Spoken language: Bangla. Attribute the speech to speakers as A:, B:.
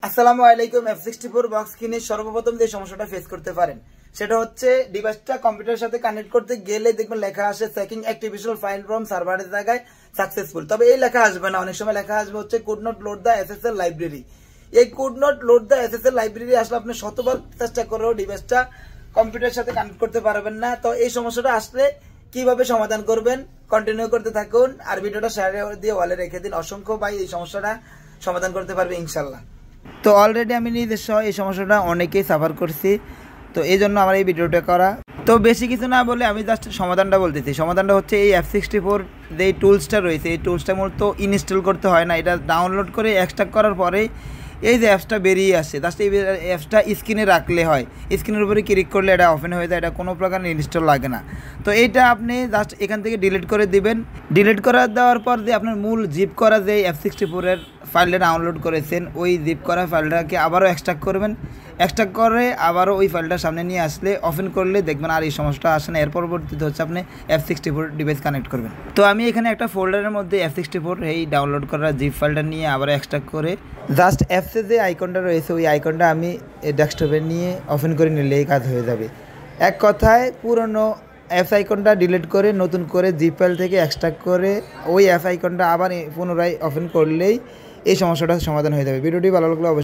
A: আসসালামু আলাইকুম। F64 বক্স কিনে সর্বপ্রথম যে সমস্যাটা ফেস করতে পারেন সেটা হচ্ছে ডিভাইসটা কম্পিউটারের সাথে কানেক্ট করতে গেলে দেখবেন লেখা আসে চেকিং অ্যাক্টিভেশন ফাইল ফ্রম সার্ভারের জায়গায় সাকসেসফুল। তবে এই লেখা আসবে না, অনেক সময় লেখা আসবে হচ্ছে could not load the SSL library. এই could not load the SSL library আসলে আপনি শতবার চেষ্টা করেও ডিভাইসটা কম্পিউটারের সাথে কানেক্ট করতে পারবেন না। তো এই সমস্যাটা আসলে কিভাবে সমাধান করবেন কন্টিনিউ করতে থাকুন, আর ভিডিওটা শেয়ার দিয়ে ওয়ালে রেখে দিন। অসংখ্য ভাই এই সমস্যাটা সমাধান করতে পারবে ইনশাল্লাহ। তো অলরেডি আমি নিজস্ব এই সমস্যাটা অনেকেই সাফার করছি, তো এই জন্য আমার এই ভিডিওটা করা। তো বেশি কিছু না বলে আমি জাস্ট সমাধানটা বলতেছি। সমাধানটা হচ্ছে এই F64 যে টুলসটা রয়েছে, এই টুলসটা মূলত ইনস্টল করতে হয় না, এটা ডাউনলোড করে এক্সট্রাক্ট করার পরেই এই যে অ্যাপসটা বেরিয়ে আসে, জাস্ট এই অ্যাপসটা স্ক্রিনে রাখলে হয়। স্ক্রিনের উপরে ক্লিক করলে এটা ওপেন হয়ে যায়, এটা কোনো প্রকার ইনস্টল লাগে না। তো এইটা আপনি জাস্ট এখান থেকে ডিলিট করে দিবেন। ডিলিট করে দেওয়ার পর যে আপনার মূল জিপ করা যে F64-এর ফাইলটা ডাউনলোড করেছেন, ওই জিপ করা ফাইলটাকে আবারও এক্সট্রাক্ট করবেন। এক্সট্রাক্ট করে আবারও ওই ফাইলটা সামনে নিয়ে আসলে ওপেন করলে দেখবেন আর এই সমস্যাটা আসে না। এর পরবর্তীতে হচ্ছে আপনি F64 ডিভাইস কানেক্ট করবেন। তো আমি এখানে একটা ফোল্ডারের মধ্যে F64 এই ডাউনলোড করা জিপ ফাইলটা নিয়ে আবার এক্সট্রাক্ট করে জাস্ট অ্যাপসে যে আইকনটা রয়েছে ওই আইকনটা আমি ডেস্কটপে নিয়ে ওপেন করে নিলেই কাজ হয়ে যাবে। এক কথায় পুরনো অ্যাপস আইকনটা ডিলিট করে নতুন করে জিপ ফাইল থেকে এক্সট্রাক্ট করে ওই অ্যাপ আইকনটা আবার পুনরায় ওপেন করলেই এই সমস্যাটা সমাধান হয়ে যাবে। ভিডিওটি ভালো লাগলে অবশ্যই